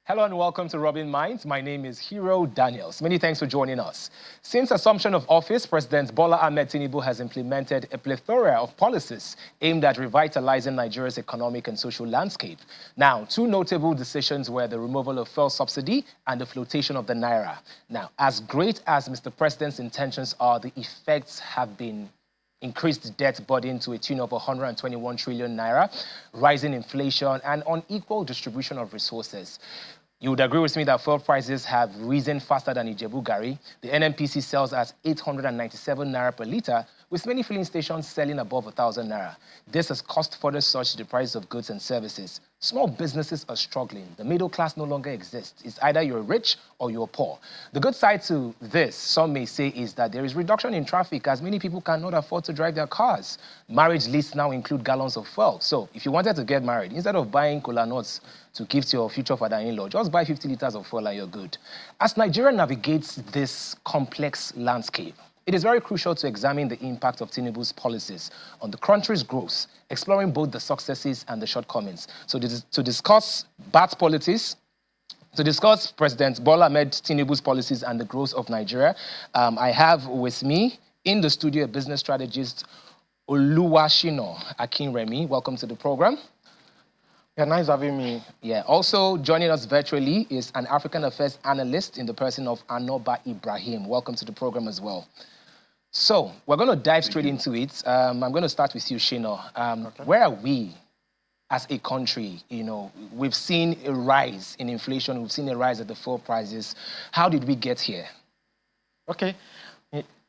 Hello and welcome to Rubbin Minds. My name is Hero Daniels. Many thanks for joining us. Since assumption of office, President Bola Ahmed Tinubu has implemented a plethora of policies aimed at revitalizing Nigeria's economic and social landscape. Now, two notable decisions were the removal of fuel subsidy and the flotation of the naira. Now, as great as Mr. President's intentions are, the effects have been increased debt burden to a tune of 121 trillion naira, rising inflation, and unequal distribution of resources. You would agree with me that fuel prices have risen faster than Ijebu Gari. The NNPC sells at 897 naira per litre, with many filling stations selling above 1,000 naira. This has caused further surge to the price of goods and services. Small businesses are struggling. The middle class no longer exists. It's either you're rich or you're poor. The good side to this, some may say, is that there is reduction in traffic as many people cannot afford to drive their cars. Marriage lists now include gallons of fuel. So if you wanted to get married, instead of buying cola nuts to give to your future father-in-law, just buy 50 liters of fuel and you're good. As Nigeria navigates this complex landscape, it is very crucial to examine the impact of Tinubu's policies on the country's growth, exploring both the successes and the shortcomings. So to discuss bad politics, to discuss President Bola Ahmed Tinubu's policies and the growth of Nigeria, I have with me in the studio a business strategist, Oluwashino Akinremi. Welcome to the program. Yeah, nice having me. Yeah, also joining us virtually is an African affairs analyst in the person of Anoba Ibrahim. Welcome to the program as well. So we're going to dive straight into it. I'm going to start with you, Shino. Okay. Where are we as a country? You know, we've seen a rise in inflation. We've seen a rise at the fuel prices. How did we get here? Okay.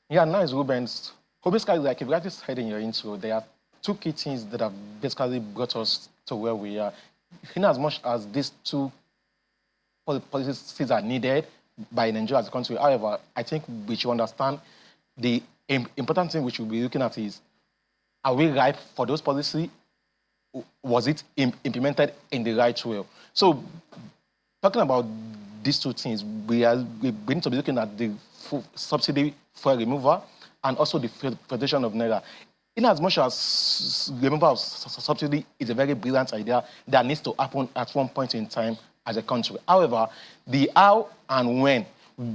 Yeah, nice, Rubens. So basically, like you guys said in your intro, there are two key things that have basically brought us to where we are. In as much as these two policies are needed by Nigeria as a country, however, I think we should understand the important thing we should be looking at is, are we ripe for those policies? Was it implemented in the right way? So, talking about these two things, we need to be looking at the subsidy for removal and also the flotation of naira. In as much as removal of subsidy is a very brilliant idea that needs to happen at one point in time as a country. However, the how and when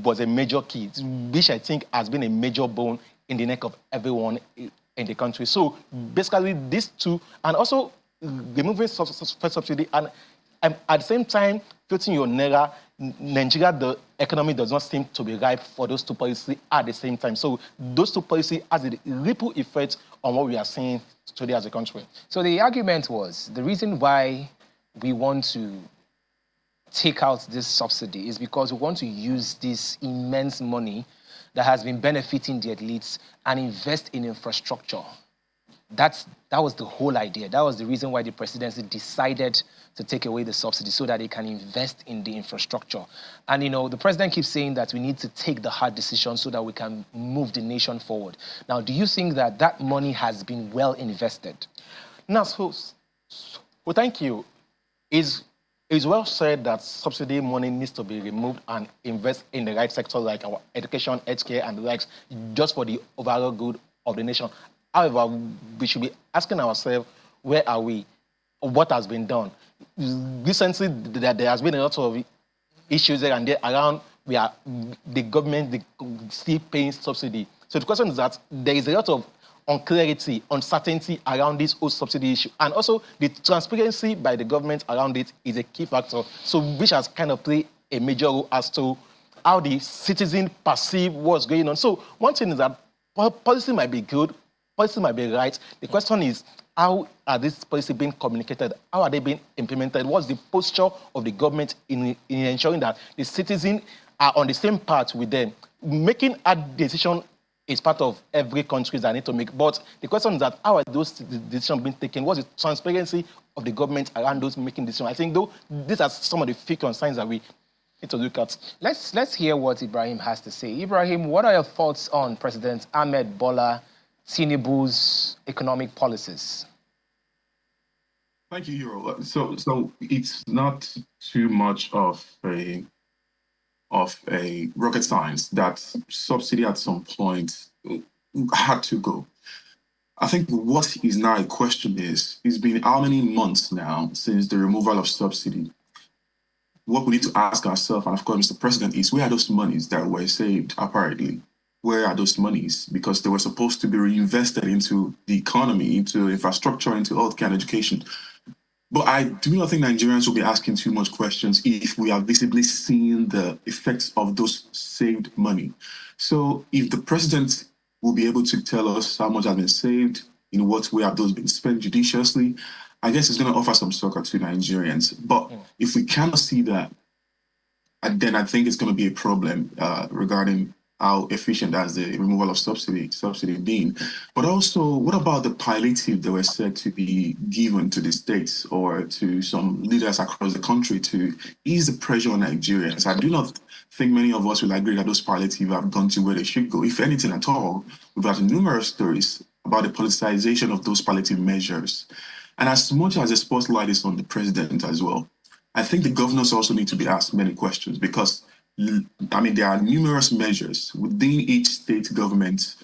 was a major key, which I think has been a major bone in the neck of everyone in the country. So basically these two, and also removing subsidy and at the same time floating your naira, Nigeria, the economy does not seem to be ripe for those two policies at the same time. So those two policies has a ripple effect on what we are seeing today as a country. So the argument was, the reason why we want to take out this subsidy is because we want to use this immense money that has been benefiting the elites and invest in infrastructure. That was the whole idea. That was the reason why the presidency decided to take away the subsidy so that they can invest in the infrastructure. And, you know, the president keeps saying that we need to take the hard decisions so that we can move the nation forward. Now, do you think that that money has been well invested? Now, well, thank you. It's well said that subsidy money needs to be removed and invest in the right sector like our education, healthcare, and the likes, just for the overall good of the nation. However, we should be asking ourselves, where are we? What has been done? Recently, there has been a lot of issues there and there around where the government still paying subsidy. So the question is that there is a lot of unclarity, uncertainty around this whole subsidy issue. And also, the transparency by the government around it is a key factor, so which has kind of played a major role as to how the citizen perceive what's going on. So one thing is that policy might be good, policy might be right. The question is, how are these policies being communicated? How are they being implemented? What's the posture of the government in ensuring that the citizens are on the same path with them? Making a decision is part of every country that need to make. But the question is that how are those decisions being taken? What's the transparency of the government around those making decisions? I think though these are some of the few concerns that we need to look at. Let's hear what Ibrahim has to say. Ibrahim, what are your thoughts on President Ahmed Bola Tinubu's economic policies? Thank you, Hero. So it's not too much of a rocket science that subsidy at some point had to go. I think what is now a question is, it's been how many months now since the removal of subsidy? what we need to ask ourselves, and of course, Mr. President, is where are those monies that were saved, apparently? Where are those monies? Because they were supposed to be reinvested into the economy, into infrastructure, into healthcare and education. But I do not think Nigerians will be asking too much questions if we are visibly seeing the effects of those saved money. So if the president will be able to tell us how much has been saved, in what way have those been spent judiciously, I guess it's going to offer some succor to Nigerians. But if we cannot see that, then I think it's going to be a problem regarding how efficient has the removal of subsidy been. But also, what about the palliative that were said to be given to the states or to some leaders across the country to ease the pressure on Nigerians? I do not think many of us will agree that those palliative have gone to where they should go. If anything at all, we've had numerous stories about the politicization of those palliative measures. And as much as the spotlight is on the president as well, I think the governors also need to be asked many questions because, I mean, there are numerous measures within each state government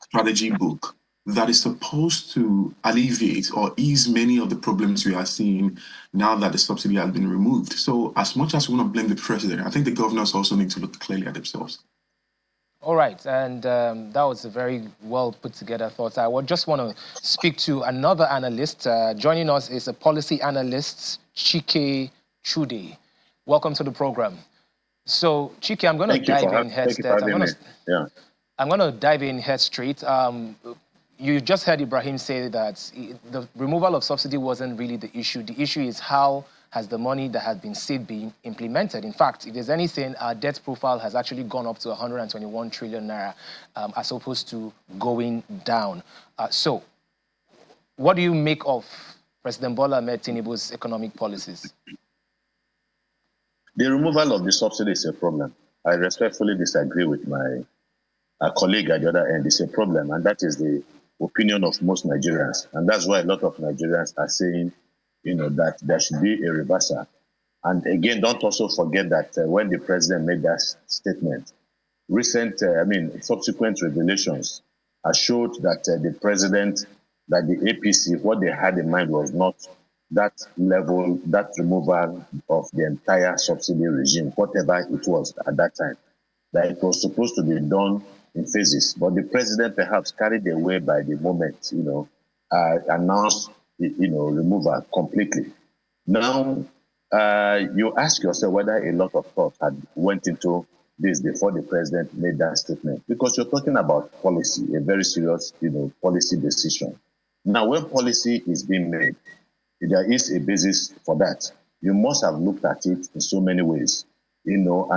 strategy book that is supposed to alleviate or ease many of the problems we are seeing now that the subsidy has been removed. So as much as we want to blame the president, I think the governors also need to look clearly at themselves. All right, and that was a very well put together thought. I would just want to speak to another analyst. Joining us is a policy analyst, Chike Chude. Welcome to the program. So, Chike, I'm going to dive in head straight. I'm going to dive in head straight. You just heard Ibrahim say that the removal of subsidy wasn't really the issue. The issue is how has the money that has been saved been implemented. In fact, if there's anything, our debt profile has actually gone up to 121 trillion naira as opposed to going down. So what do you make of President Bola Ahmed Tinubu's economic policies? The removal of the subsidy is a problem. I respectfully disagree with my colleague at the other end. It's a problem, and that is the opinion of most Nigerians. And that's why a lot of Nigerians are saying, that there should be a reversal. And again, don't also forget that when the president made that statement, subsequent revelations have showed that the president, that the APC, what they had in mind was not that level, that removal of the entire subsidy regime, whatever it was at that time, that it was supposed to be done in phases. But the president, perhaps carried away by the moment, announced, removal completely. Now, you ask yourself whether a lot of thought had went into this before the president made that statement, because you're talking about policy, a very serious, policy decision. Now, when policy is being made, there is a basis for that. You must have looked at it in so many ways, and looked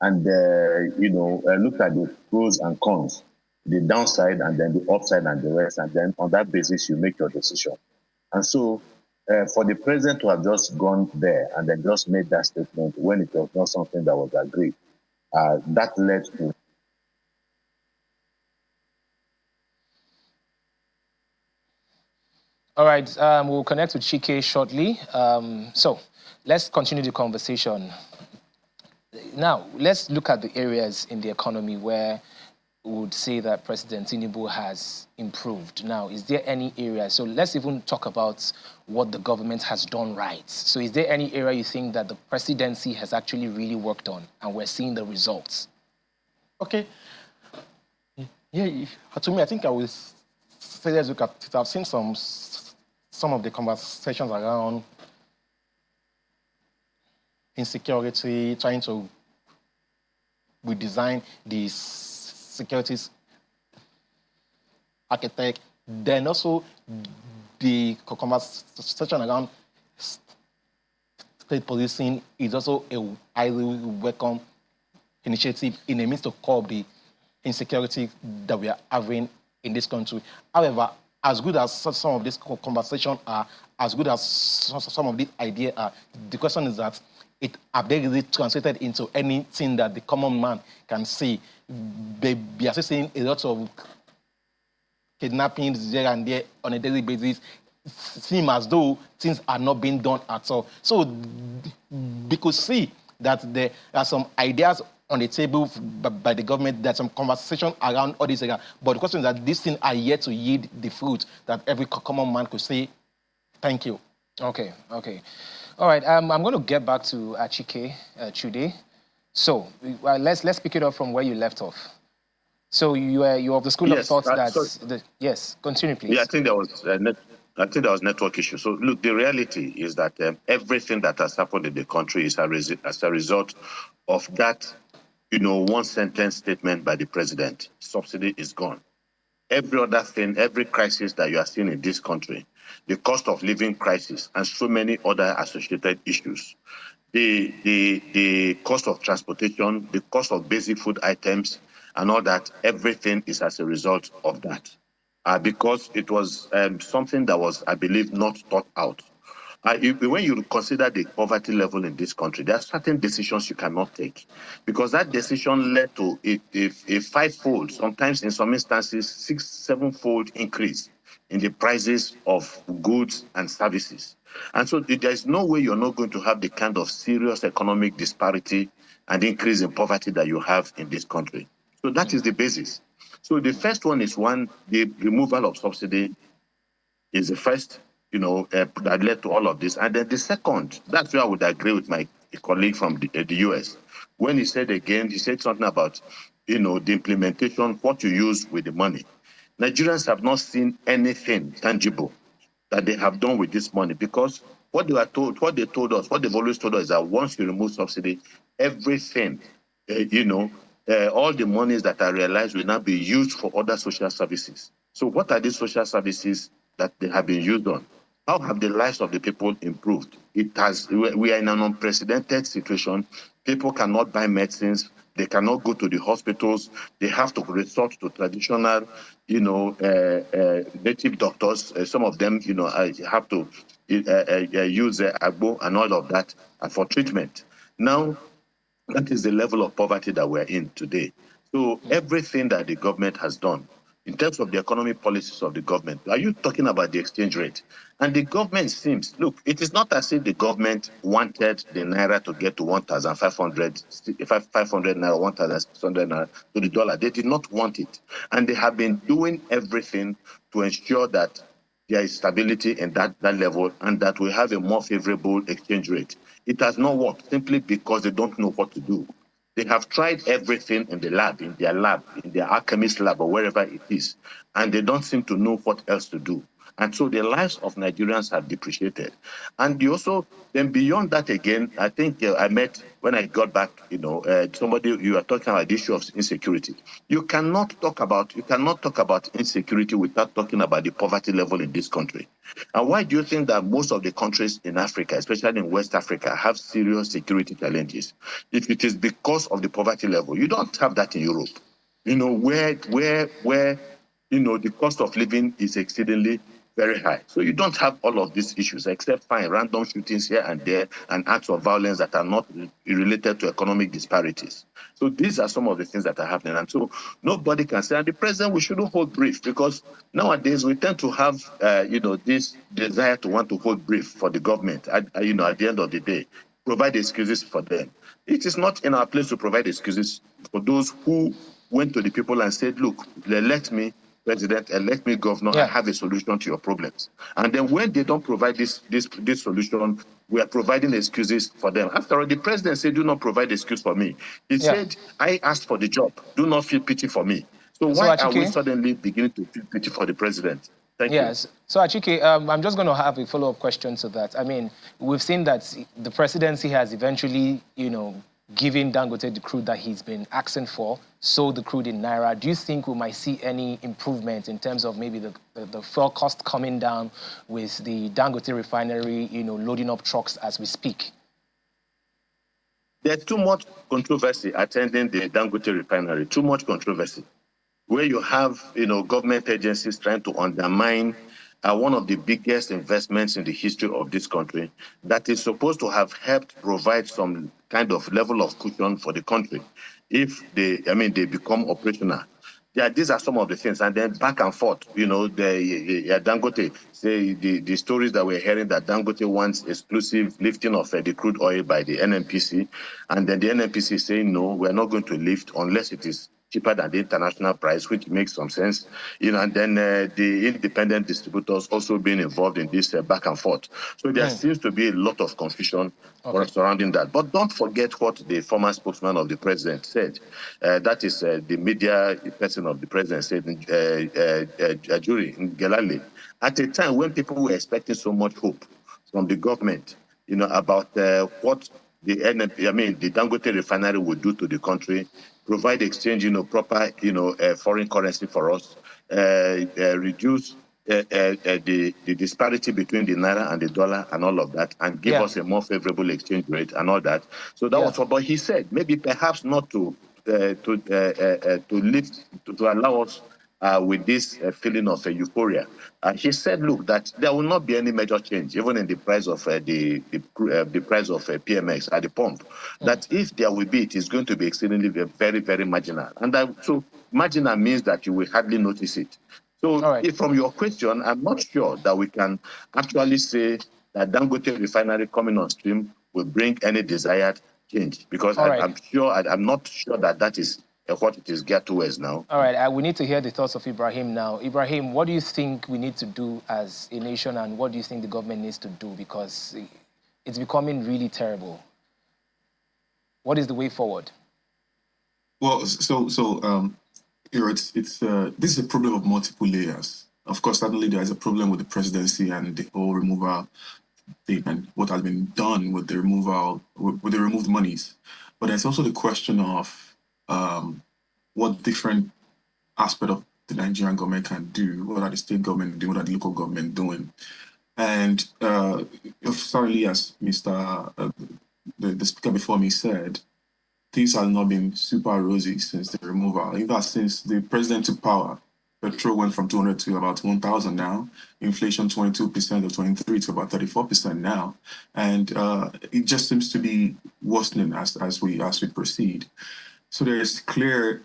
at the pros and cons, the downside and then the upside and the rest, and then on that basis you make your decision. And so, for the president to have just gone there and then just made that statement when it was not something that was agreed, that led to. All right, we'll connect with Chike shortly. So let's continue the conversation. Now, let's look at the areas in the economy where we would say that President Tinubu has improved. Now, is there any area? So let's even talk about what the government has done right. So is there any area you think that the presidency has actually really worked on and we're seeing the results? Okay. Yeah, to me, I think I will say let's look at it. I've seen some of the conversations around insecurity, trying to redesign the securities architect, then also the conversation around state policing is also a highly welcome initiative in the midst of curb the insecurity that we are having in this country. However, as good as some of these conversations are, as good as some of these ideas are, the question is that have they really translated into anything that the common man can see? We are seeing a lot of kidnappings there and there on a daily basis. It seems as though things are not being done at all. So we could see that there are some ideas on the table by the government, there's some conversation around all these areas. But the question is that these things are yet to yield the fruit that every common man could say, thank you. Okay. All right, I'm going to get back to Achike Chude. So let's pick it up from where you left off. So you're of the school of thought that yes, continue please. Yeah, I think there was network issue. So look, the reality is that everything that has happened in the country is as a result of that, one sentence statement by the president. Subsidy is gone. Every other thing, every crisis that you are seeing in this country, the cost of living crisis, and so many other associated issues, the cost of transportation, the cost of basic food items, and all that, everything is as a result of that. Because it was something that was, I believe, not thought out. When you consider the poverty level in this country, there are certain decisions you cannot take because that decision led to a five-fold, sometimes in some instances, 6-7-fold increase in the prices of goods and services. And so there is no way you're not going to have the kind of serious economic disparity and increase in poverty that you have in this country. So that is the basis. So the first one is the removal of subsidy is the first, that led to all of this. And then the second, that's where I would agree with my colleague from the US. When he said something about, the implementation, what you use with the money. Nigerians have not seen anything tangible that they have done with this money because what they've always told us is that once you remove subsidy, everything, all the monies that are realized will now be used for other social services. So what are these social services that they have been used on? How have the lives of the people improved? We are in an unprecedented situation. People cannot buy medicines. They cannot go to the hospitals. They have to resort to traditional, native doctors. Some of them, have to use agbo and all of that for treatment. Now, that is the level of poverty that we're in today. So everything that the government has done, in terms of the economic policies of the government, are you talking about the exchange rate? And the government seems, look, it is not as if the government wanted the naira to get to 1,500 naira, 1,600 naira to the dollar. They did not want it. And they have been doing everything to ensure that there is stability in that level and that we have a more favorable exchange rate. It has not worked simply because they don't know what to do. They have tried everything in their lab, in their alchemist lab or wherever it is, and they don't seem to know what else to do. And so the lives of Nigerians have depreciated. And then beyond that again, I think I met, when I got back, somebody, you are talking about the issue of insecurity. You cannot talk about insecurity without talking about the poverty level in this country. And why do you think that most of the countries in Africa, especially in West Africa, have serious security challenges? If it is because of the poverty level, you don't have that in Europe. Where the cost of living is exceedingly very high. So you don't have all of these issues except random shootings here and there and acts of violence that are not related to economic disparities. So these are some of the things that are happening. And so nobody can say, and the president, we shouldn't hold brief because nowadays we tend to have, this desire to want to hold brief for the government at the end of the day, provide excuses for them. It is not in our place to provide excuses for those who went to the people and said, look, let me, President, elect me governor, I have a solution to your problems. And then when they don't provide this solution, we are providing excuses for them. After all, the president said, do not provide excuse for me. He said, I asked for the job. Do not feel pity for me. So why are we suddenly beginning to feel pity for the president? Thank you. So Achike, I'm just going to have a follow-up question to that. I mean, we've seen that the presidency has eventually, giving Dangote the crude that he's been asking for, sold the crude in naira. Do you think we might see any improvement in terms of maybe the fuel cost coming down with the Dangote refinery, loading up trucks as we speak? There's too much controversy attending the Dangote refinery, too much controversy, where you have, government agencies trying to undermine one of the biggest investments in the history of this country that is supposed to have helped provide some kind of level of cushion for the country if they become operational. Yeah, these are some of the things. And then back and forth, Dangote, say the stories that we're hearing that Dangote wants exclusive lifting of the crude oil by the NNPC. And then the NNPC is saying, no, we're not going to lift unless it is cheaper than the international price, which makes some sense. And then the independent distributors also being involved in this back and forth. So there seems to be a lot of confusion surrounding that. But don't forget what the former spokesman of the president said. That is the media person of the president said, Ajuri Ngelale, at a time when people were expecting so much hope from the government, about what the Dangote refinery would do to the country, provide exchange, proper, foreign currency for us, reduce the disparity between the naira and the dollar and all of that, and give us a more favorable exchange rate and all that. So that was what. But he said maybe perhaps not to allow us with this feeling of euphoria. He said, look, that there will not be any major change, even in the price of the price of PMX at the pump. That if there will be, it is going to be exceedingly very, very marginal. And so marginal means that you will hardly notice it. So if from your question, I'm not sure that we can actually say that Dangote refinery coming on stream will bring any desired change, because I'm not sure that is what it is geared towards now. All right, we need to hear the thoughts of Ibrahim now. Ibrahim, what do you think we need to do as a nation, and what do you think the government needs to do? Because it's becoming really terrible. What is the way forward? Well, this is a problem of multiple layers. Of course, certainly there is a problem with the presidency and the whole removal thing and what has been done with the removal, with the removed monies. But there's also the question of what different aspect of the Nigerian government can do, what are the state government doing, what are the local government doing. And sorry, as Mr. The speaker before me said, things have not been super rosy since the removal. In fact, since the president took power, petrol went from 200 to about 1,000 now. Inflation 22% or 23 to about 34% now, and it just seems to be worsening as we proceed. So there's clarity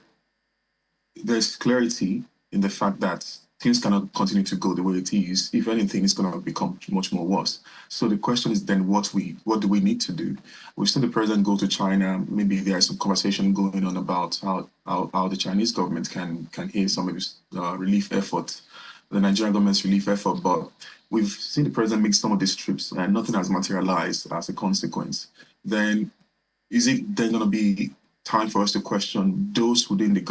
in the fact that things cannot continue to go the way it is. If anything, it's going to become much more worse. So the question is then what do we need to do? We've seen the president go to China. Maybe there is some conversation going on about how the Chinese government can hear some of this relief effort, the Nigerian government's relief effort. But we've seen the president make some of these trips and nothing has materialized as a consequence. Then is it then going to be time for us to question those within the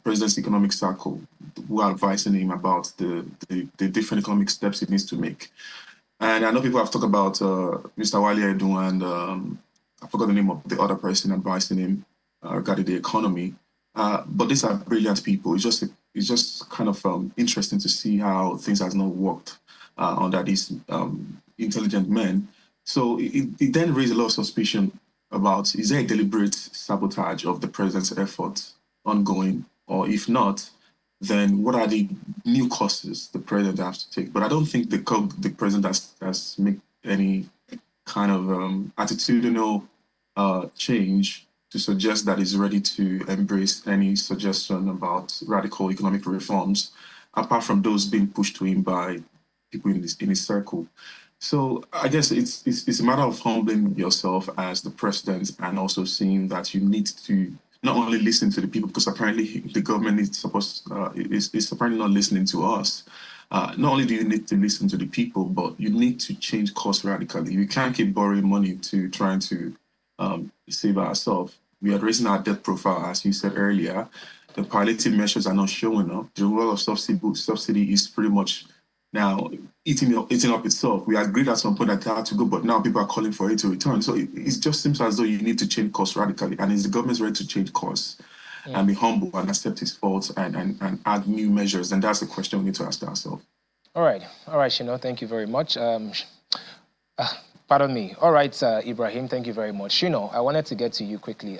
president's economic circle who are advising him about the different economic steps he needs to make? And I know people have talked about Mr. Wale Edu and I forgot the name of the other person advising him regarding the economy. But these are brilliant people. It's just kind of interesting to see how things has not worked under these intelligent men. So it then raised a lot of suspicion about, is there a deliberate sabotage of the president's efforts ongoing? Or if not, then what are the new courses the president has to take? But I don't think the president has made any kind of attitudinal change to suggest that he's ready to embrace any suggestion about radical economic reforms, apart from those being pushed to him by people in his circle. So I guess it's a matter of humbling yourself as the president and also seeing that you need to not only listen to the people, because apparently the government is apparently not listening to us. Not only do you need to listen to the people, but you need to change course radically. We can't keep borrowing money to trying to save ourselves. We are raising our debt profile, as you said earlier. The palliative measures are not showing up. The role of subsidy is pretty much now eating up itself. We agreed at some point that it had to go, but now people are calling for it to return. So it just seems as though you need to change course radically. And is the government ready to change course and be humble and accept its faults and add new measures? And that's the question we need to ask ourselves. All right, Shino, thank you very much. Pardon me. All right, Ibrahim, thank you very much. Shino, I wanted to get to you quickly.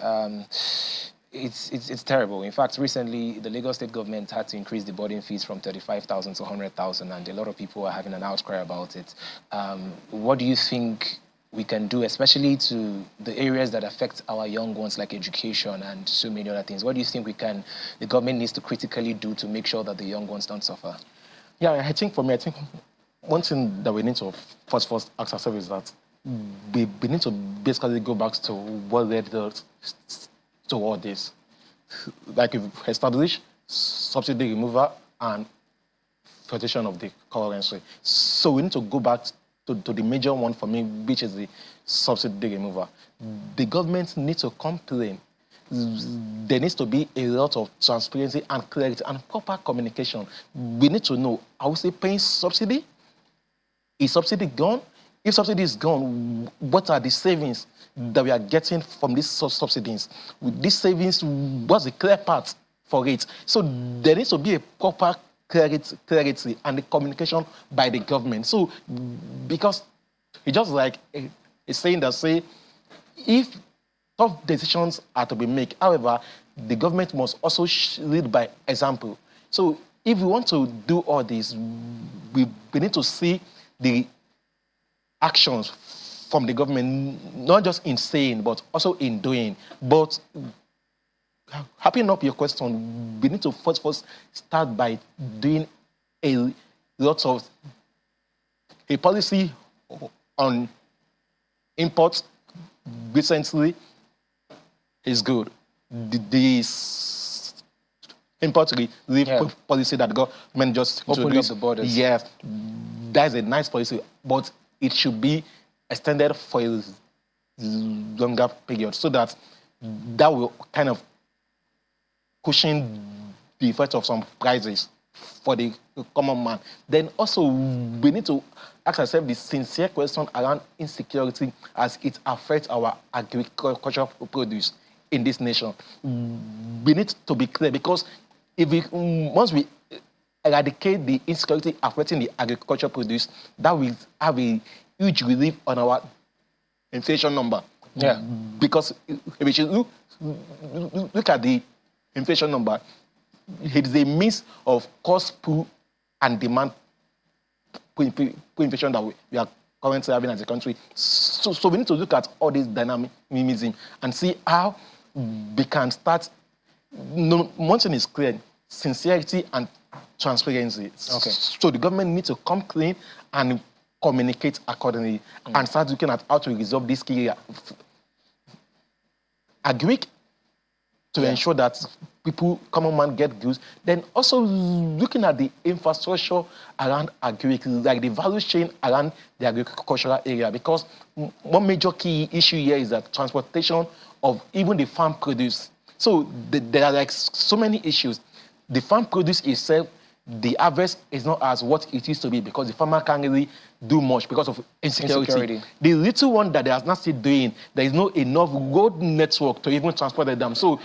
It's terrible. In fact, recently, the Lagos state government had to increase the boarding fees from 35,000 to 100,000, and a lot of people are having an outcry about it. What do you think we can do, especially to the areas that affect our young ones, like education and so many other things? What do you think the government needs to critically do to make sure that the young ones don't suffer? Yeah, I think one thing that we need to first ask ourselves is that we need to basically go back to what led us to all this. like you've established, subsidy removal and flotation of the currency. So we need to go back to the major one for me, which is the subsidy removal. The government needs to complain. There needs to be a lot of transparency and clarity and proper communication. We need to know, are we paying subsidy? Is subsidy gone? If subsidy is gone, what are the savings that we are getting from these subsidies? With these savings, what's the clear path for it? So there needs to be a proper clarity and the communication by the government. So because it's just like a saying that say, if tough decisions are to be made, however, the government must also lead by example. So if we want to do all this, we need to see the actions from the government, not just in saying, but also in doing. But wrapping up your question, we need to first start by doing a lot of a policy on imports recently is good. This import relief policy that the government just opened up the borders. Yes, that's a nice policy, but it should be extended for a longer period so that will kind of cushion the effect of some prices for the common man. Then also we need to ask ourselves the sincere question around insecurity as it affects our agricultural produce in this nation. We need to be clear, because once we eradicate the insecurity affecting the agricultural produce, that will have a huge relief on our inflation number. Yeah. Because if we should look at the inflation number, it is a mix of cost pull and demand inflation that we are currently having as a country. So we need to look at all this dynamism and see how we can start. One thing is clear: sincerity and transparency. Okay. So the government needs to come clean and communicate accordingly and start looking at how to resolve this key area. Agric to ensure that people, common man, get goods. Then also looking at the infrastructure around agric, like the value chain around the agricultural area, because one major key issue here is that transportation of even the farm produce. So there are like so many issues. The farm produce itself, the harvest is not as what it used to be because the farmer can't really do much because of insecurity. The little one that they are not still doing, there is no enough road network to even transport them. So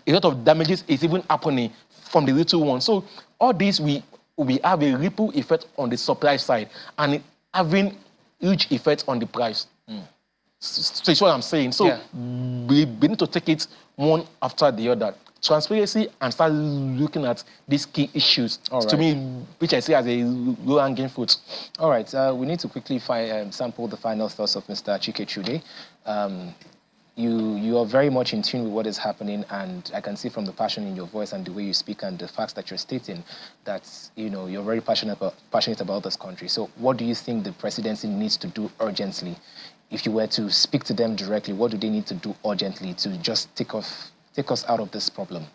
a lot of damages is even happening from the little one. So all this, we have a ripple effect on the supply side and having huge effect on the price. So it's what I'm saying. So we need to take it one after the other. Transparency and start looking at these key issues. To me, which I see as a low-hanging fruit. All right, we need to quickly sample the final thoughts of Mr. Chikechude. You are very much in tune with what is happening, and I can see from the passion in your voice and the way you speak and the facts that you're stating that you're very passionate about this country. So, what do you think the presidency needs to do urgently? If you were to speak to them directly, what do they need to do urgently to just take us out of this problem?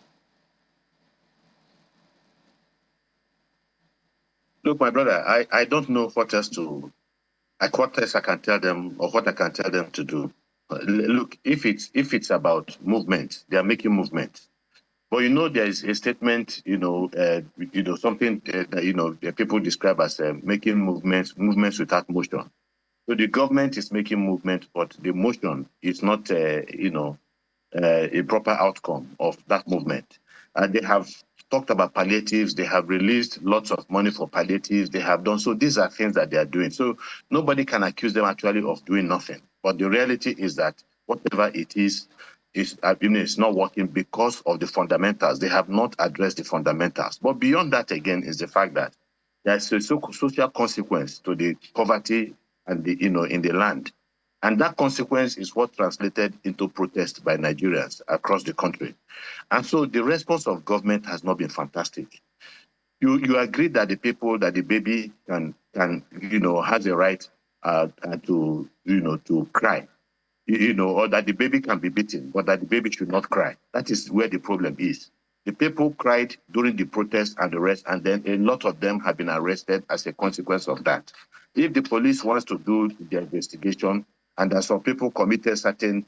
Look, my brother, I don't know what else I can tell them or what I can tell them to do. Look, if it's about movement, they are making movement. But there is a statement, something that people describe as making movements without motion. So the government is making movement, but the motion is not, a proper outcome of that movement. They have talked about palliatives. They have released lots of money for palliatives. They have done. So these are things that they are doing. So nobody can accuse them actually of doing nothing. But the reality is that whatever it is it's not working because of the fundamentals. They have not addressed the fundamentals. But beyond that, again, is the fact that there's a social consequence to the poverty and in the land. And that consequence is what translated into protest by Nigerians across the country. And so the response of government has not been fantastic. You agree that the baby can has a right to cry. or that the baby can be beaten, but that the baby should not cry. That is where the problem is. The people cried during the protest and the rest, and then a lot of them have been arrested as a consequence of that. If the police wants to do their investigation, and that some people committed certain,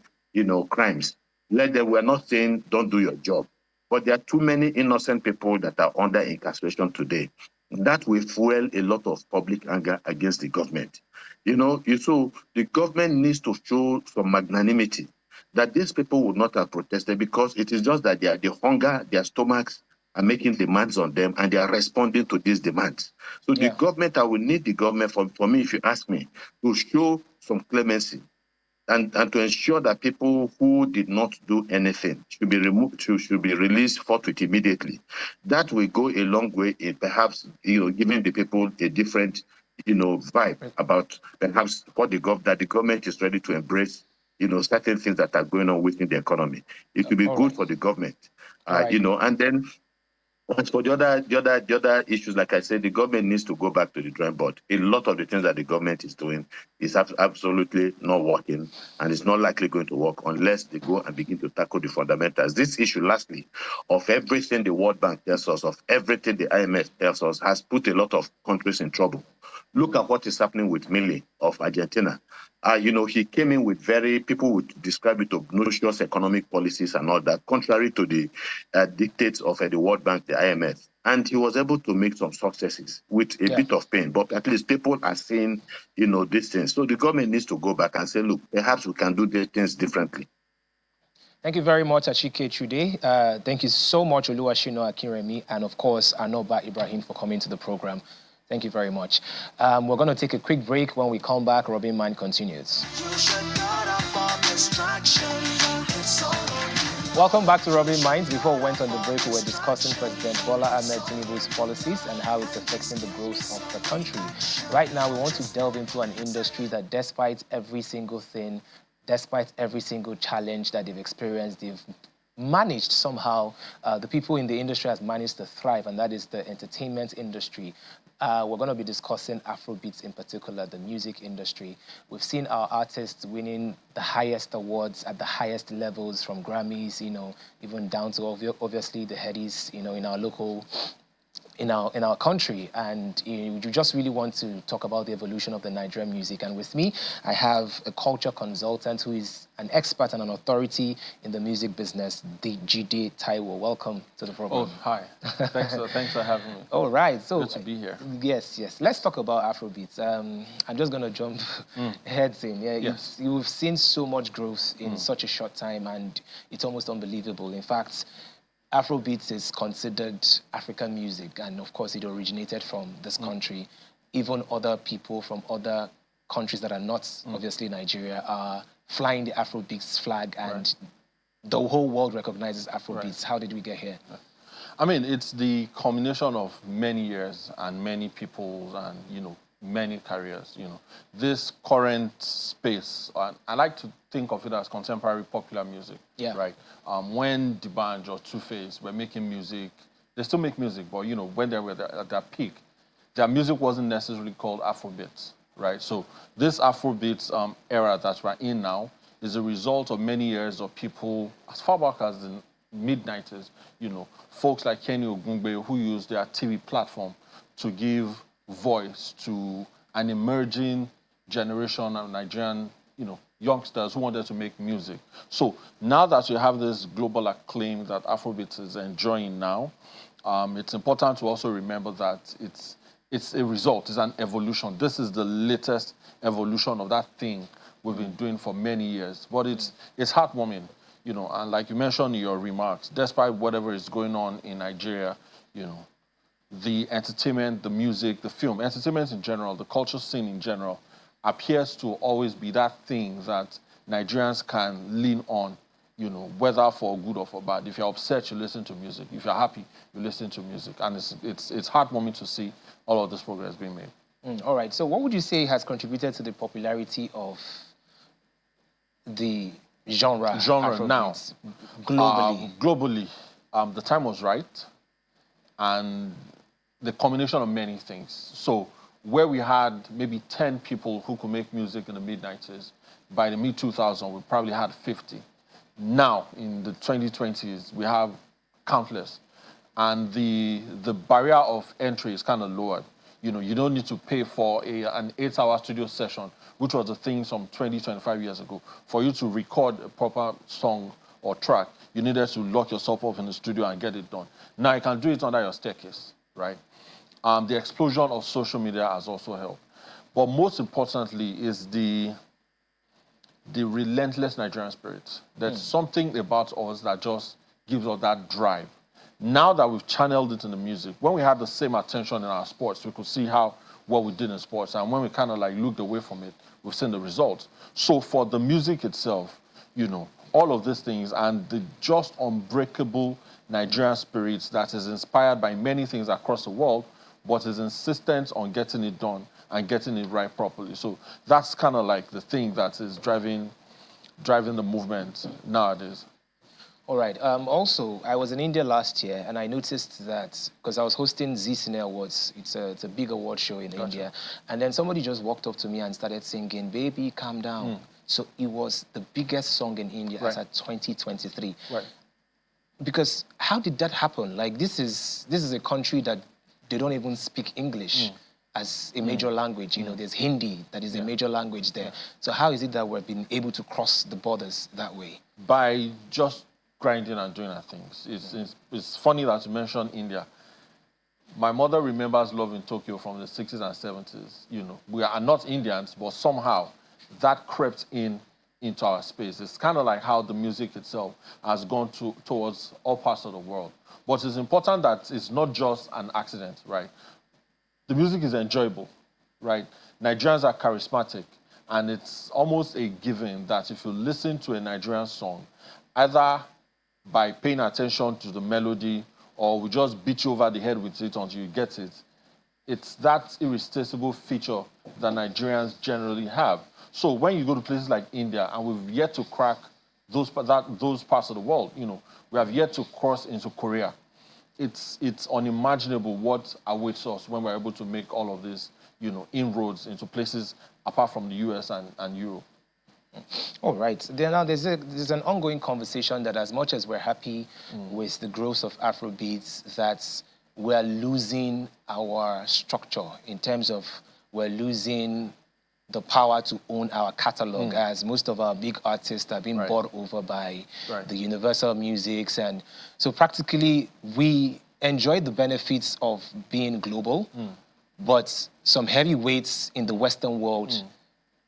crimes, let them. We're not saying don't do your job, but there are too many innocent people that are under incarceration today. That will fuel a lot of public anger against the government. So the government needs to show some magnanimity that these people would not have protested, because it is just that the hunger, their stomachs are making demands on them, and they are responding to these demands. So the government, I will need the government, for me, if you ask me, to show some clemency and to ensure that people who did not do anything should be removed, should be released forthwith immediately. That will go a long way in perhaps giving the people a different vibe about perhaps what the government is ready to embrace certain things that are going on within the economy. It will be good for the government, and then as for the other issues, like I said, the government needs to go back to the drawing board. A lot of the things that the government is doing is absolutely not working, and it's not likely going to work unless they go and begin to tackle the fundamentals. This issue, lastly, of everything the World Bank tells us, of everything the IMF tells us, has put a lot of countries in trouble. Look at what is happening with Milei of Argentina. He came in with people would describe it obnoxious economic policies and all that, contrary to the dictates of the World Bank, the IMF. And he was able to make some successes with a bit of pain, but at least people are seeing, these things. So the government needs to go back and say, look, perhaps we can do these things differently. Thank you very much, Achike Chude. Thank you so much, Oluwashino Akinremi, and of course, Anoba Ibrahim, for coming to the program. Thank you very much. We're going to take a quick break. When we come back, Rubbin Mind continues. Welcome back to Rubbin Minds. Before we went on the break, we were discussing President Bola Ahmed Tinubu's policies and how it's affecting the growth of the country. Right now, we want to delve into an industry that, despite every single thing, despite every single challenge that they've experienced, they've managed somehow, the people in the industry has managed to thrive, and that is the entertainment industry. We're going to be discussing Afrobeats in particular, the music industry. We've seen our artists winning the highest awards at the highest levels, from Grammys, even down to obviously the Headies, in our local, in our country. And you just really want to talk about the evolution of the Nigerian music. And with me, I have a culture consultant who is an expert and an authority in the music business, Jide Taiwo. Welcome to the program. Oh, hi. Thanks for having me. All right. So, good to be here. Yes. Let's talk about Afrobeats. I'm just going to jump heads in. Yeah, yes. You've seen so much growth in such a short time, and it's almost unbelievable. In fact, Afrobeats is considered African music, and of course it originated from this country. Even other people from other countries that are not obviously Nigeria are flying the Afrobeats flag, and the whole world recognizes Afrobeats. How did we get here? I mean, it's the combination of many years and many people and, many careers, This current space, and I like to think of it as contemporary popular music, right? When D'banj or Two-Face were making music, they still make music, but, when they were at their peak, their music wasn't necessarily called Afrobeats, right? So this Afrobeats era that we're in now is a result of many years of people, as far back as the mid-90s, folks like Kenny Ogungbe, who used their TV platform to give voice to an emerging generation of Nigerian, youngsters who wanted to make music. So now that you have this global acclaim that Afrobeat is enjoying now, it's important to also remember that it's a result, it's an evolution. This is the latest evolution of that thing we've been doing for many years. But it's heartwarming, and like you mentioned in your remarks, despite whatever is going on in Nigeria, the entertainment, the music, the film, entertainment in general, the culture scene in general, appears to always be that thing that Nigerians can lean on, whether for good or for bad. If you're upset, you listen to music. If you're happy, you listen to music. And it's heartwarming to see all of this progress being made. All right. So what would you say has contributed to the popularity of the genre now? Globally? The time was right. And the combination of many things. So where we had maybe 10 people who could make music in the mid-90s, by the mid-2000s, we probably had 50. Now, in the 2020s, we have countless. And the barrier of entry is kind of lowered. You know, you don't need to pay for an 8-hour studio session, which was the thing some 20, 25 years ago. For you to record a proper song or track, you needed to lock yourself up in the studio and get it done. Now you can do it under your staircase, right? The explosion of social media has also helped. But most importantly is the relentless Nigerian spirit. There's something about us that just gives us that drive. Now that we've channeled it in the music, when we had the same attention in our sports, we could see what we did in sports. And when we kind of like looked away from it, we've seen the results. So for the music itself, you know, all of these things and the just unbreakable Nigerian spirit that is inspired by many things across the world, but is insistent on getting it done and getting it right properly. So that's kind of like the thing that is driving the movement nowadays. All right. Also, I was in India last year, and I noticed that because I was hosting Zee Cine Awards, it's a big award show in India, and then somebody just walked up to me and started singing, "Baby, Calm Down." So it was the biggest song in India as at 2023. Right. Because how did that happen? Like this is a country that they don't even speak English as a major language. You know, there's Hindi that is a major language there. So how is it that we've been able to cross the borders that way? By just grinding and doing our things. It's funny that you mentioned India. My mother remembers Love in Tokyo from the 60s and 70s. You know, we are not Indians, but somehow that crept into our space. It's kind of like how the music itself has gone towards all parts of the world. But it's important that it's not just an accident, right? The music is enjoyable, right? Nigerians are charismatic, and it's almost a given that if you listen to a Nigerian song, either by paying attention to the melody or we just beat you over the head with it until you get it, it's that irresistible feature that Nigerians generally have. So when you go to places like India, and we've yet to crack those parts of the world, you know, we have yet to cross into Korea. It's unimaginable what awaits us when we're able to make all of this, you know, inroads into places apart from the US and Europe. All right. Now there's an ongoing conversation that as much as we're happy with the growth of Afrobeats, that we're losing our structure in terms of we're losing the power to own our catalog, as most of our big artists are being bought over by the Universal Musics. And so practically we enjoy the benefits of being global, but some heavyweights in the Western world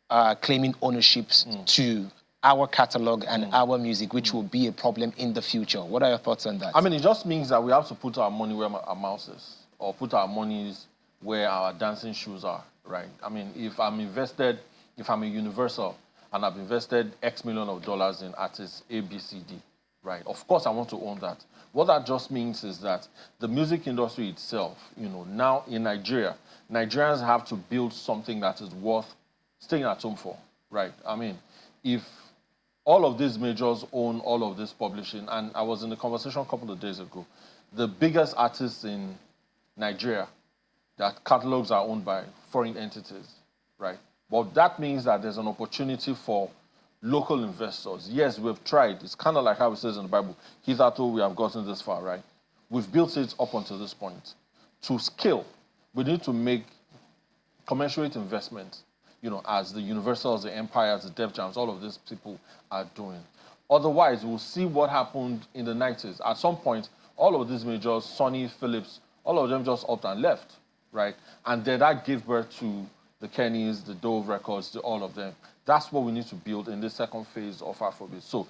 are claiming ownerships to our catalog and our music, which will be a problem in the future. What are your thoughts on that? I mean, it just means that we have to put our money where our mouth is, or put our monies where our dancing shoes are, right? I mean, if I'm a Universal and I've invested X million of dollars in artists A, B, C, D, right? Of course, I want to own that. What that just means is that the music industry itself, you know, now in Nigeria, Nigerians have to build something that is worth staying at home for, right? I mean, if all of these majors own all of this publishing, and I was in a conversation a couple of days ago, the biggest artists in Nigeria, their catalogs are owned by foreign entities, right? But that means that there's an opportunity for local investors. Yes, we've tried. It's kind of like how it says in the Bible, hitherto we have gotten this far, right? We've built it up until this point. To scale, we need to make commensurate investments, you know, as the Universals, the Empires, the Def Jams, all of these people are doing. Otherwise, we'll see what happened in the 90s. At some point, all of these majors, Sony, Philips, all of them just upped and left, right? And then that gave birth to the Kennys, the Dove Records, to all of them. That's what we need to build in the second phase of Afrobeat. So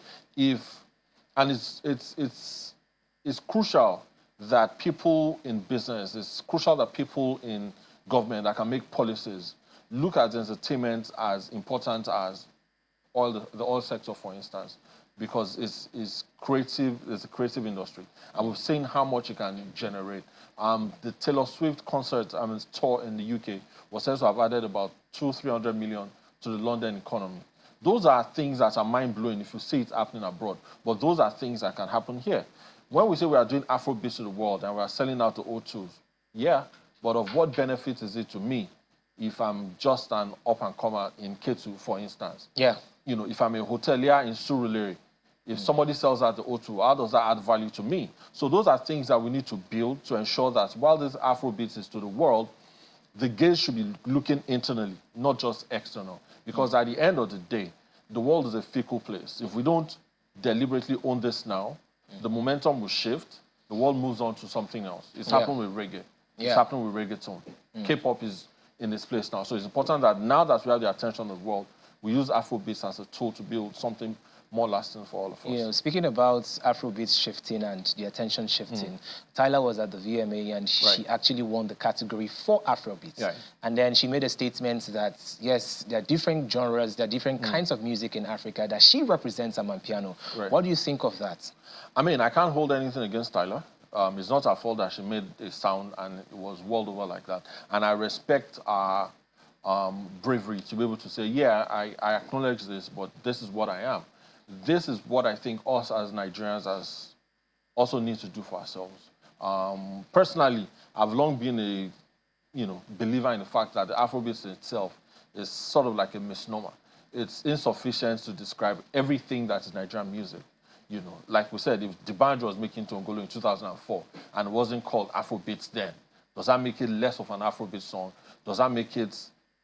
it's crucial that people in business, it's crucial that people in government that can make policies look at entertainment as important as the oil sector, for instance, because it's creative. It's a creative industry, and we've seen how much it can generate. The Taylor Swift concert tour in the UK was said to have added about 200-300 million to the London economy. Those are things that are mind-blowing if you see it happening abroad, but those are things that can happen here. When we say we are doing Afrobeat to the world and we are selling out the O2s, yeah, but of what benefit is it to me if I'm just an up-and-comer in Ketu, for instance. Yeah. You know, if I'm a hotelier in Surulere, if somebody sells at the O2, how does that add value to me? So those are things that we need to build to ensure that while this Afrobeat is to the world, the gaze should be looking internally, not just external. Because at the end of the day, the world is a fickle place. If we don't deliberately own this now, the momentum will shift, the world moves on to something else. It's happened with reggae. It's happening with reggaeton. K-pop is in this place now. So it's important that now that we have the attention of the world, we use Afrobeats as a tool to build something more lasting for all of us. You know, speaking about Afrobeats shifting and the attention shifting, Tyler was at the VMA and she actually won the category for Afrobeats. Right. And then she made a statement that, yes, there are different genres, there are different kinds of music in Africa that she represents Amapiano. Right. What do you think of that? I mean, I can't hold anything against Tyler. It's not her fault that she made a sound and it was world over like that. And I respect our bravery to be able to say, yeah, I acknowledge this, but this is what I am. This is what I think us as Nigerians also need to do for ourselves. Personally, I've long been a believer in the fact that the Afrobeat itself is sort of like a misnomer. It's insufficient to describe everything that is Nigerian music. You know, like we said, if D'banj was making Tongolo in 2004 and it wasn't called Afrobeats then, does that make it less of an Afrobeat song? Does that make it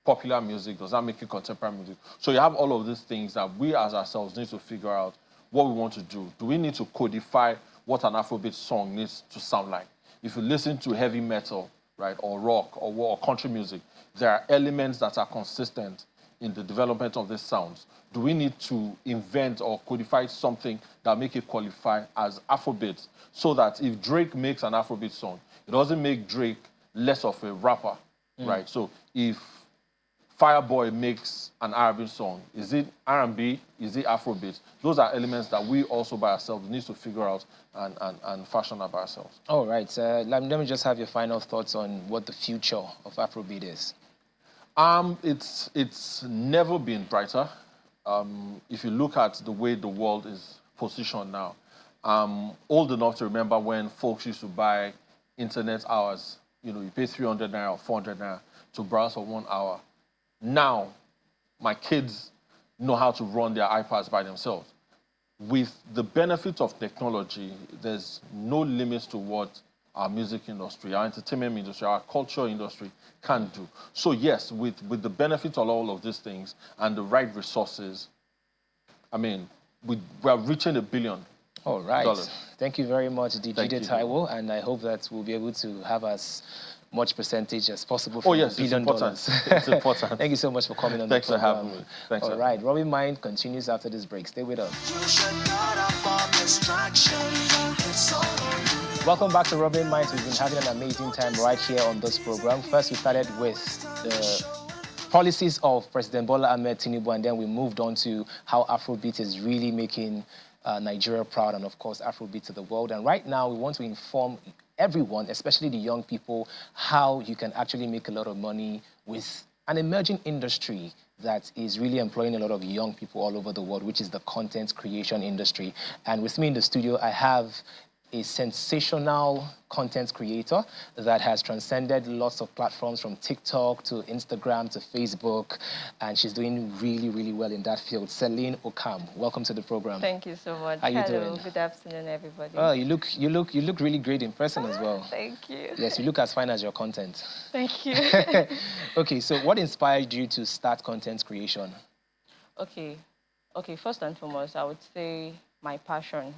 popular music? Does that make it contemporary music? So you have all of these things that we as ourselves need to figure out what we want to do. Do we need to codify what an Afrobeat song needs to sound like? If you listen to heavy metal, right, or rock or country music, there are elements that are consistent in the development of these sounds. Do we need to invent or codify something that make it qualify as Afrobeat so that if Drake makes an Afrobeat song, it doesn't make Drake less of a rapper, right? So if Fireboy makes an Arabic song, is it R&B? Is it Afrobeat? Those are elements that we also by ourselves need to figure out and fashion up ourselves. All right. Let me just have your final thoughts on what the future of Afrobeat is. It's never been brighter. If you look at the way the world is positioned now, I'm old enough to remember when folks used to buy internet hours. You know, you pay 300 naira or 400 naira to browse for 1 hour. Now, my kids know how to run their iPads by themselves. With the benefit of technology, there's no limits to what our music industry, our entertainment industry, our culture industry can do. So yes, with the benefit of all of these things and the right resources, I mean, we are reaching $1 billion. All right. Thank you very much, Dijide Taiwo, and I hope that we'll be able to have as much percentage as possible from $1 billion. It's important. Thank you so much for coming on Thanks the program. for having me. Thanks. All right. Rubbin Mind continues after this break. Stay with us. Welcome back to Rubbin Minds. We've been having an amazing time right here on this program. First, we started with the policies of President Bola Ahmed Tinubu, and then we moved on to how Afrobeat is really making Nigeria proud, and of course, Afrobeat to the world. And right now, we want to inform everyone, especially the young people, how you can actually make a lot of money with an emerging industry that is really employing a lot of young people all over the world, which is the content creation industry. And with me in the studio, I have a sensational content creator that has transcended lots of platforms from TikTok to Instagram to Facebook, and she's doing really, really well in that field. Celine Okam, welcome to the program. Thank you so much. How you doing? Good afternoon, everybody. Oh, you look really great in person as well. Thank you. Yes, you look as fine as your content. Thank you. Okay, so what inspired you to start content creation? Okay, first and foremost, I would say my passion.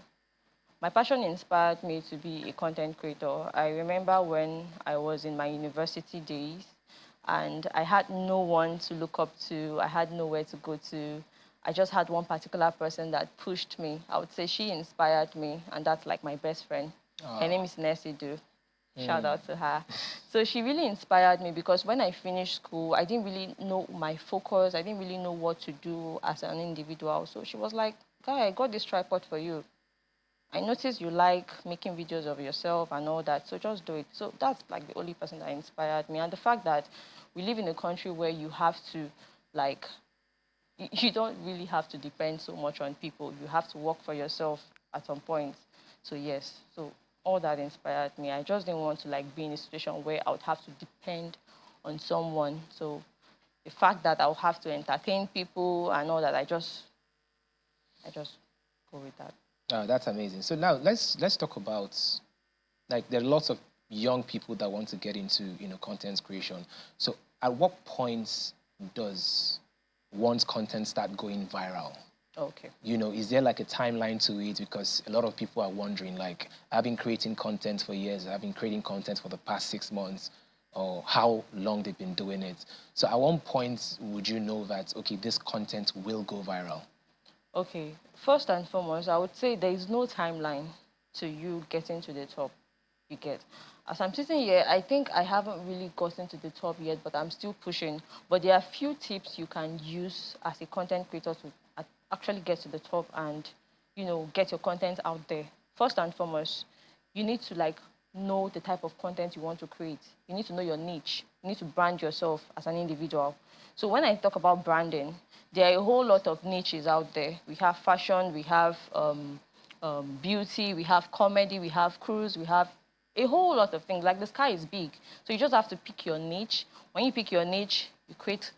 My passion inspired me to be a content creator. I remember when I was in my university days and I had no one to look up to. I had nowhere to go to. I just had one particular person that pushed me. I would say she inspired me, and that's like my best friend. Her name is Nesidu. Shout out to her. So she really inspired me because when I finished school, I didn't really know my focus. I didn't really know what to do as an individual. So she was like, "Guy, I got this tripod for you. I noticed you like making videos of yourself and all that, so just do it." So that's like the only person that inspired me. And the fact that we live in a country where you have to, like, you don't really have to depend so much on people. You have to work for yourself at some point. So yes, so all that inspired me. I just didn't want to like be in a situation where I would have to depend on someone. So the fact that I'll have to entertain people and all that, I just go with that. That's amazing. So now let's talk about, like, there are lots of young people that want to get into, content creation. So at what points does one's content start going viral? Okay. Is there like a timeline to it? Because a lot of people are wondering, like, I've been creating content for years. I've been creating content for the past 6 months, or how long they've been doing it. So at one point, would you know that, okay, this content will go viral? Okay. First and foremost, I would say there is no timeline to you getting to the top. You get. As I'm sitting here, I think I haven't really gotten to the top yet, but I'm still pushing. But there are a few tips you can use as a content creator to actually get to the top and, get your content out there. First and foremost, you need to know the type of content you want to create. You need to know your niche. You need to brand yourself as an individual. So when I talk about branding, there are a whole lot of niches out there. We have fashion, we have beauty, we have comedy, we have cruise, we have a whole lot of things. Like, the sky is big. So you just have to pick your niche. When you pick your niche, you create,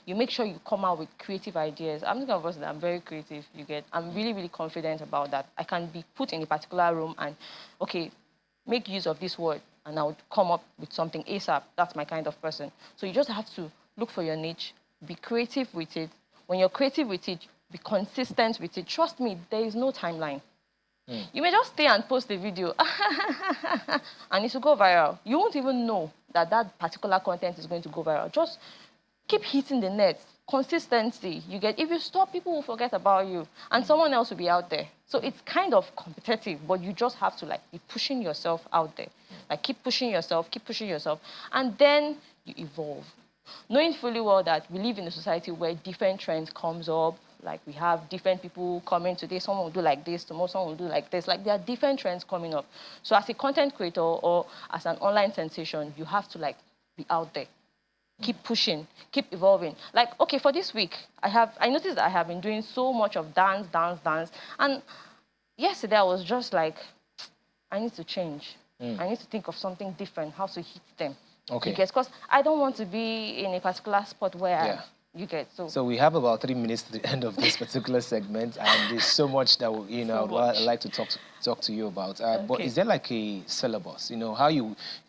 you make sure you come out with creative ideas. I'm the kind of person that I'm very creative, you get. I'm really, really confident about that. I can be put in a particular room and, okay, make use of this word, and I would come up with something ASAP. That's my kind of person. So you just have to look for your niche, be creative with it. When you're creative with it, be consistent with it. Trust me, there is no timeline. You may just stay and post a video and it will go viral. You won't even know that that particular content is going to go viral. Just keep hitting the net. Consistency. You get. If you stop, people will forget about you and someone else will be out there. So it's kind of competitive, but you just have to be pushing yourself out there. Keep pushing yourself, and then you evolve. Knowing fully well that we live in a society where different trends comes up. Like, we have different people coming today. Someone will do like this, tomorrow someone will do like this. There are different trends coming up. So as a content creator or as an online sensation, you have to be out there. Keep pushing, keep evolving. Okay, for this week, I noticed that I have been doing so much of dance. And yesterday I was just like, I need to change. I need to think of something different, how to hit them. Okay. Because I don't want to be in a particular spot where you get. So we have about 3 minutes to the end of this particular segment, and there's so much that I'd like to talk to you about. But is there like a syllabus? How if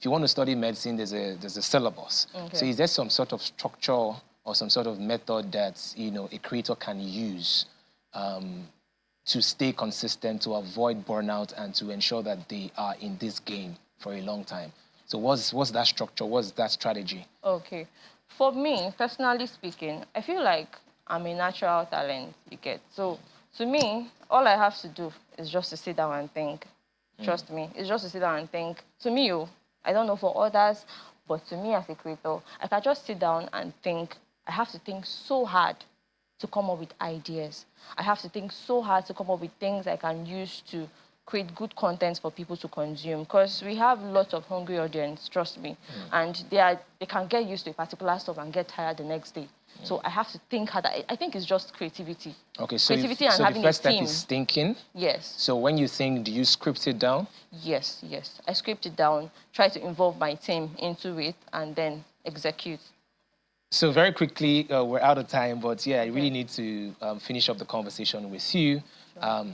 you want to study medicine, there's a syllabus. Okay. So is there some sort of structure or some sort of method that a creator can use to stay consistent, to avoid burnout, and to ensure that they are in this game for a long time? So what's that structure? What's that strategy? Okay. For me, personally speaking, I feel like I'm a natural talent, you get. So to me, all I have to do is just to sit down and think. Trust me, it's just to sit down and think. To me, I don't know for others, but to me as a creator, I can just sit down and think. I have to think so hard to come up with ideas. I have to think so hard to come up with things I can use to create good content for people to consume, because we have lots of hungry audience, trust me, and they can get used to a particular stuff and get tired the next day. So I have to think harder. I think it's just creativity. Okay, so creativity and having the first a team. step is thinking. Yes. So when you think, do you script it down? Yes. I script it down, try to involve my team into it, and then execute. So very quickly, we're out of time, but I really need to finish up the conversation with you. Sure.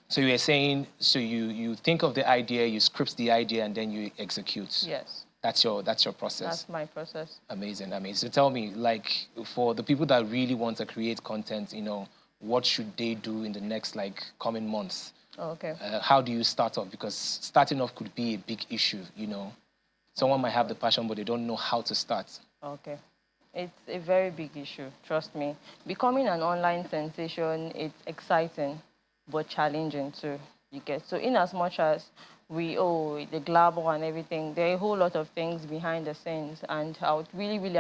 So you were saying, so you think of the idea, you script the idea, and then you execute. Yes. That's your process. That's my process. Amazing. So tell me, for the people that really want to create content, what should they do in the next coming months? Okay. How do you start off? Because starting off could be a big issue. Someone might have the passion, but they don't know how to start. Okay. It's a very big issue. Trust me. Becoming an online sensation, it's exciting, but challenging too, you get. So in as much as the glamour and everything, there are a whole lot of things behind the scenes, and I would really, really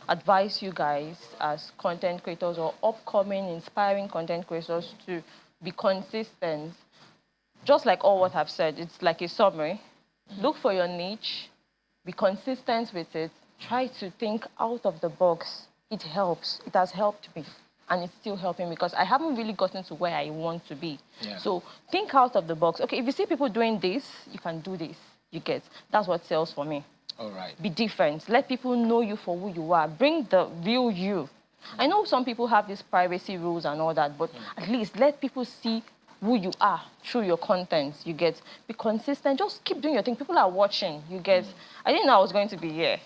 advise you guys as content creators or upcoming, inspiring content creators to be consistent. Just like all what I've said, it's like a summary. Look for your niche, be consistent with it, try to think out of the box. It helps. It has helped me. And it's still helping me because I haven't really gotten to where I want to be. Yeah. So think out of the box. Okay, if you see people doing this, you can do this. You get. That's what sells for me. All right. Be different. Let people know you for who you are. Bring the real you. I know some people have these privacy rules and all that, but at least let people see who you are through your content. You get, be consistent. Just keep doing your thing. People are watching. You get, I didn't know I was going to be here.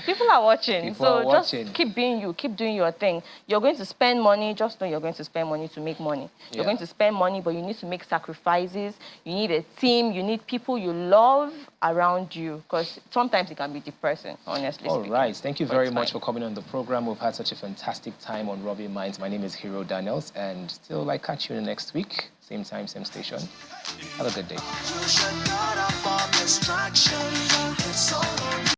People are watching. People are watching. Just keep being you. Keep doing your thing. You're going to spend money. Just know you're going to spend money to make money. You're going to spend money, but you need to make sacrifices. You need a team. You need people you love around you, because sometimes it can be depressing, honestly All speaking. right. Thank you very much for coming on the program. We've had such a fantastic time on Rubbin Minds. My name is Hero Daniels, and still I catch you next week. Same time, same station. Have a good day.